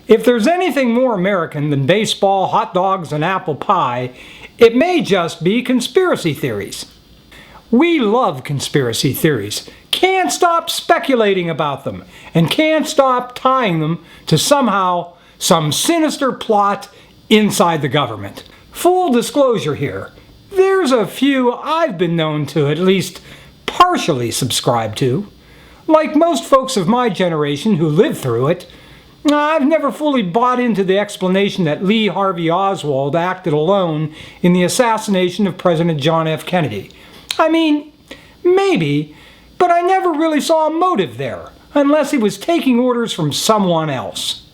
If there's anything more American than baseball, hot dogs, and apple pie, it may just be conspiracy theories. We love conspiracy theories, can't stop speculating about them, and can't stop tying them to some sinister plot inside the government. Full disclosure here, there's a few I've been known to at least partially subscribe to. Like most folks of my generation who lived through it, I've never fully bought into the explanation that Lee Harvey Oswald acted alone in the assassination of President John F. Kennedy. I mean, maybe, but I never really saw a motive there, unless he was taking orders from someone else.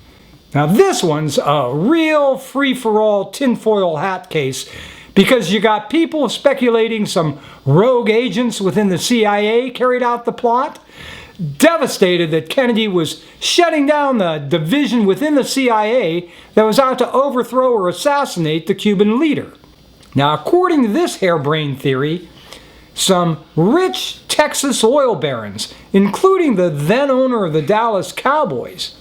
Now this one's a real free-for-all tinfoil hat case, because you got people speculating some rogue agents within the CIA carried out the plot, devastated that Kennedy was shutting down the division within the CIA that was out to overthrow or assassinate the Cuban leader. Now, according to this harebrained theory, some rich Texas oil barons, including the then owner of the Dallas Cowboys,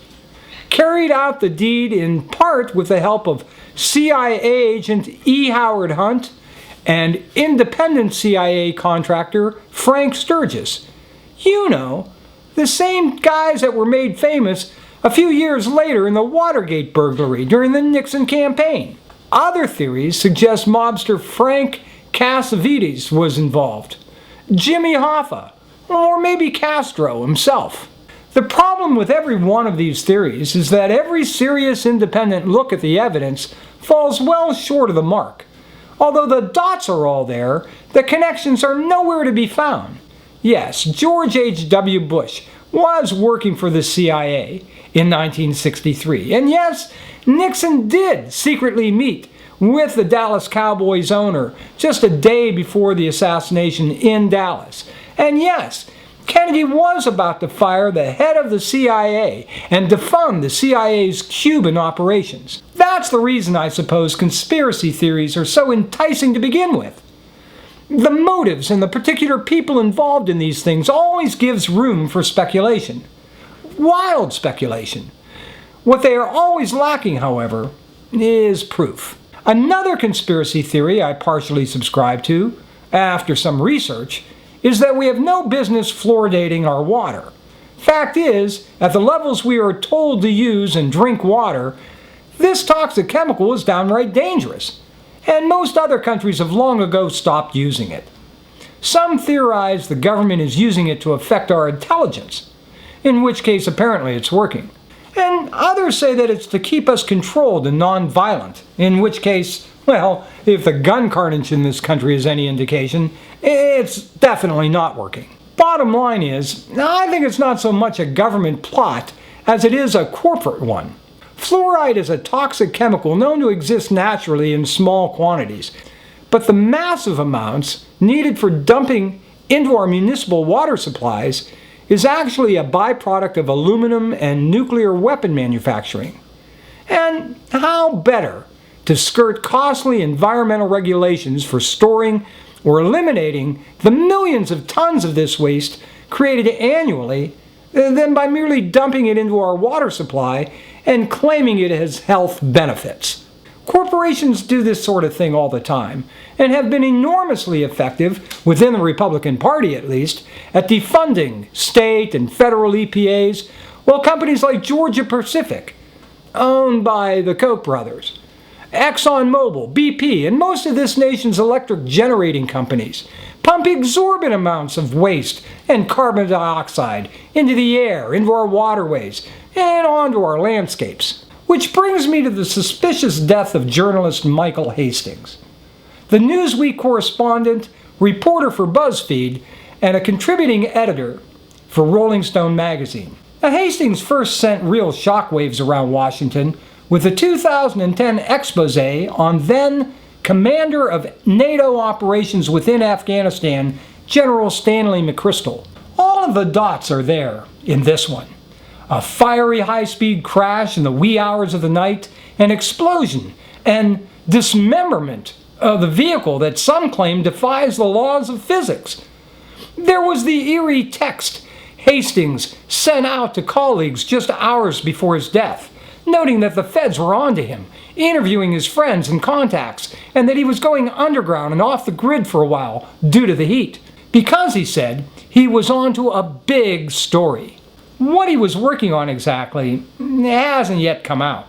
carried out the deed in part with the help of CIA agent E. Howard Hunt and independent CIA contractor Frank Sturgis. You know, the same guys that were made famous a few years later in the Watergate burglary during the Nixon campaign. Other theories suggest mobster Frank Cassavetes was involved, Jimmy Hoffa, or maybe Castro himself. The problem with every one of these theories is that every serious independent look at the evidence falls well short of the mark. Although the dots are all there, the connections are nowhere to be found. Yes, George H.W. Bush was working for the CIA in 1963. And yes, Nixon did secretly meet with the Dallas Cowboys owner just a day before the assassination in Dallas. And yes, Kennedy was about to fire the head of the CIA and defund the CIA's Cuban operations. That's the reason I suppose conspiracy theories are so enticing to begin with. The motives and the particular people involved in these things always gives room for speculation. Wild speculation. What they are always lacking, however, is proof. Another conspiracy theory I partially subscribe to, after some research, is that we have no business fluoridating our water. Fact is, at the levels we are told to use and drink water, this toxic chemical is downright dangerous, and most other countries have long ago stopped using it. Some theorize the government is using it to affect our intelligence, in which case apparently it's working. And others say that it's to keep us controlled and non-violent, in which case, well, if the gun carnage in this country is any indication, it's definitely not working. Bottom line is, I think it's not so much a government plot as it is a corporate one. Fluoride is a toxic chemical known to exist naturally in small quantities, but the massive amounts needed for dumping into our municipal water supplies is actually a byproduct of aluminum and nuclear weapon manufacturing. And how better to skirt costly environmental regulations for storing or eliminating the millions of tons of this waste created annually than by merely dumping it into our water supply and claiming it has health benefits. Corporations do this sort of thing all the time and have been enormously effective, within the Republican Party at least, at defunding state and federal EPAs, while companies like Georgia Pacific, owned by the Koch brothers, ExxonMobil, BP, and most of this nation's electric generating companies pump exorbitant amounts of waste and carbon dioxide into the air, into our waterways, and onto our landscapes. Which brings me to the suspicious death of journalist Michael Hastings, the Newsweek correspondent, reporter for BuzzFeed, and a contributing editor for Rolling Stone magazine. Now, Hastings first sent real shockwaves around Washington with the 2010 expose on then Commander of NATO operations within Afghanistan, General Stanley McChrystal. All of the dots are there in this one. A fiery high-speed crash in the wee hours of the night, an explosion, and dismemberment of the vehicle that some claim defies the laws of physics. There was the eerie text Hastings sent out to colleagues just hours before his death, noting that the feds were on to him, interviewing his friends and contacts, and that he was going underground and off the grid for a while due to the heat. Because, he said, he was onto a big story. What he was working on exactly hasn't yet come out.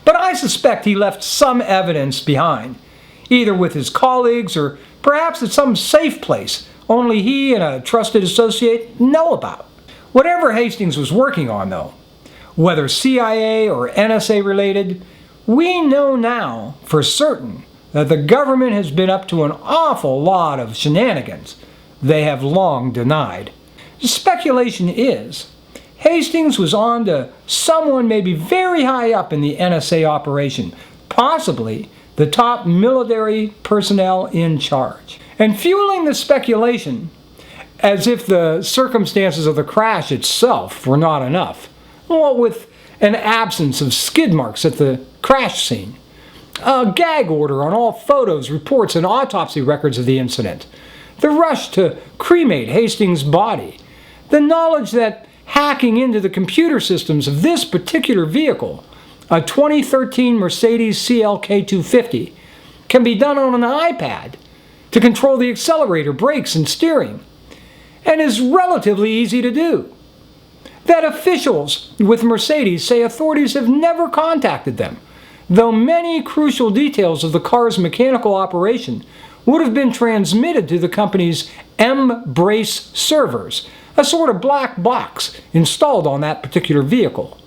But I suspect he left some evidence behind, either with his colleagues or perhaps at some safe place only he and a trusted associate know about. Whatever Hastings was working on, though, whether CIA or NSA related, we know now for certain that the government has been up to an awful lot of shenanigans they have long denied. The speculation is Hastings was on to someone maybe very high up in the NSA operation, possibly the top military personnel in charge. And fueling the speculation, as if the circumstances of the crash itself were not enough, well, with an absence of skid marks at the crash scene, a gag order on all photos, reports, and autopsy records of the incident, the rush to cremate Hastings' body, the knowledge that hacking into the computer systems of this particular vehicle, a 2013 Mercedes CLK 250, can be done on an iPad to control the accelerator, brakes, and steering, and is relatively easy to do. That officials with Mercedes say authorities have never contacted them, though many crucial details of the car's mechanical operation would have been transmitted to the company's M-Brace servers, a sort of black box installed on that particular vehicle.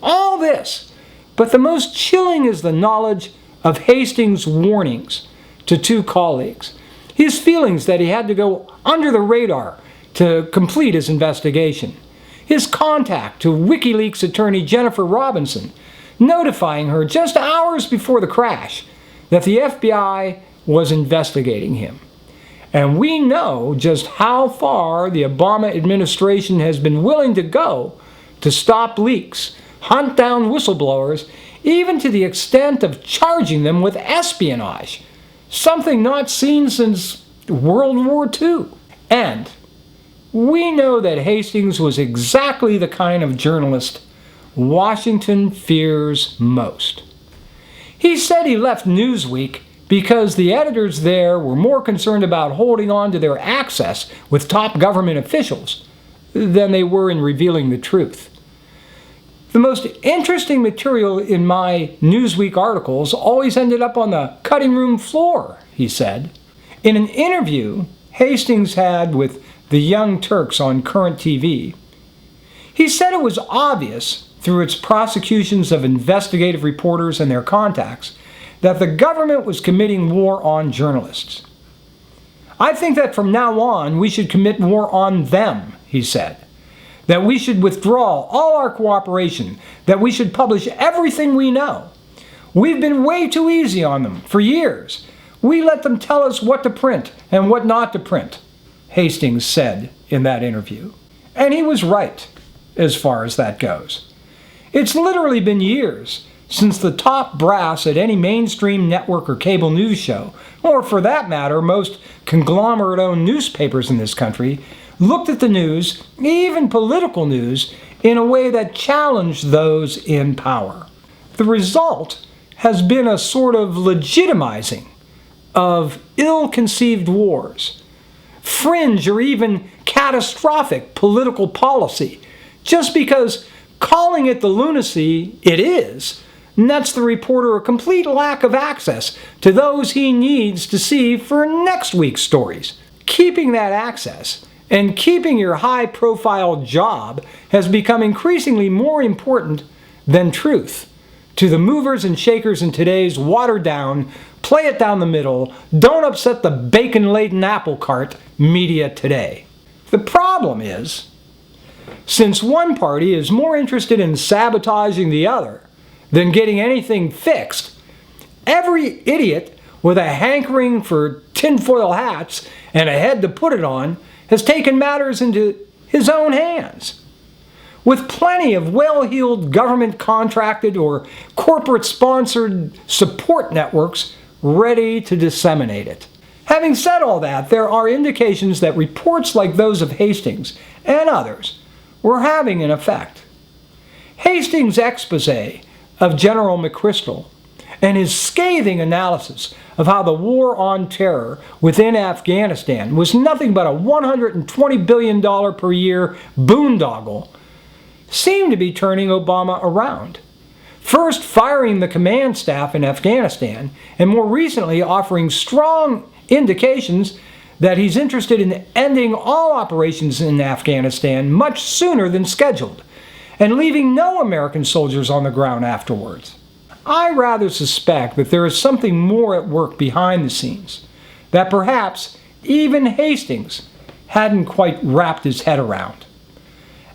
All this, but the most chilling is the knowledge of Hastings' warnings to two colleagues, his feelings that he had to go under the radar to complete his investigation, his contact to WikiLeaks attorney Jennifer Robinson, notifying her just hours before the crash that the FBI was investigating him. And we know just how far the Obama administration has been willing to go to stop leaks, hunt down whistleblowers, even to the extent of charging them with espionage, something not seen since World War II. And we know that Hastings was exactly the kind of journalist Washington fears most. He said he left Newsweek because the editors there were more concerned about holding on to their access with top government officials than they were in revealing the truth. The most interesting material in my Newsweek articles always ended up on the cutting room floor, he said. In an interview Hastings had with the Young Turks on Current TV, he said it was obvious through its prosecutions of investigative reporters and their contacts that the government was committing war on journalists. I think that from now on we should commit war on them, he said. That we should withdraw all our cooperation, that we should publish everything we know. We've been way too easy on them for years. We let them tell us what to print and what not to print, Hastings said in that interview. And he was right, as far as that goes. It's literally been years since the top brass at any mainstream network or cable news show, or for that matter, most conglomerate-owned newspapers in this country, looked at the news, even political news, in a way that challenged those in power. The result has been a sort of legitimizing of ill-conceived wars, fringe or even catastrophic political policy, just because calling it the lunacy it is nets the reporter a complete lack of access to those he needs to see for next week's stories. Keeping that access and keeping your high-profile job has become increasingly more important than truth to the movers and shakers in today's watered-down, play-it-down-the-middle, don't-upset-the-bacon-laden apple cart media today. The problem is, since one party is more interested in sabotaging the other than getting anything fixed, every idiot with a hankering for tinfoil hats and a head to put it on has taken matters into his own hands. With plenty of well-heeled government-contracted or corporate-sponsored support networks ready to disseminate it. Having said all that, there are indications that reports like those of Hastings and others were having an effect. Hastings' expose of General McChrystal and his scathing analysis of how the war on terror within Afghanistan was nothing but a $120 billion per year boondoggle seemed to be turning Obama around. First firing the command staff in Afghanistan, and more recently offering strong indications that he's interested in ending all operations in Afghanistan much sooner than scheduled, and leaving no American soldiers on the ground afterwards. I rather suspect that there is something more at work behind the scenes, that perhaps even Hastings hadn't quite wrapped his head around.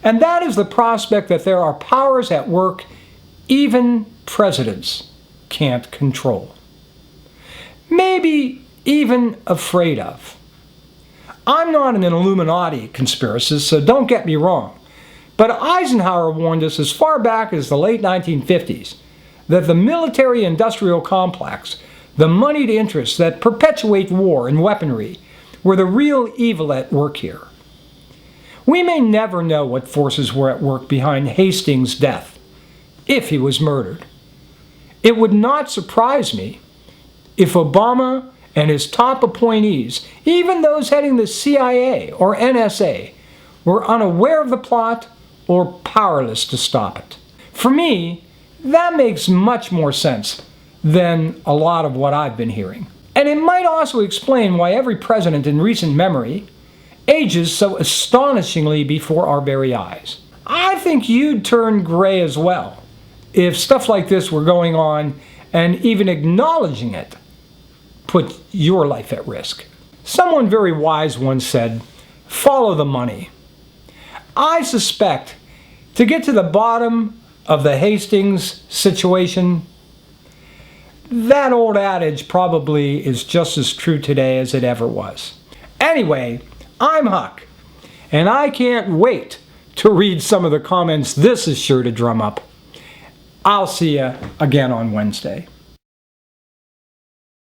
And that is the prospect that there are powers at work even presidents can't control. Maybe even afraid of. I'm not an Illuminati conspiracist, so don't get me wrong, but Eisenhower warned us as far back as the late 1950s that the military-industrial complex, the moneyed interests that perpetuate war and weaponry, were the real evil at work here. We may never know what forces were at work behind Hastings' death, if he was murdered. It would not surprise me if Obama and his top appointees, even those heading the CIA or NSA, were unaware of the plot or powerless to stop it. For me, that makes much more sense than a lot of what I've been hearing. And it might also explain why every president in recent memory ages so astonishingly before our very eyes. I think you'd turn gray as well if stuff like this were going on, and even acknowledging it put your life at risk. Someone very wise once said, "Follow the money." I suspect to get to the bottom of the Hastings situation, that old adage probably is just as true today as it ever was. Anyway, I'm Huck, and I can't wait to read some of the comments this is sure to drum up. I'll see you again on Wednesday.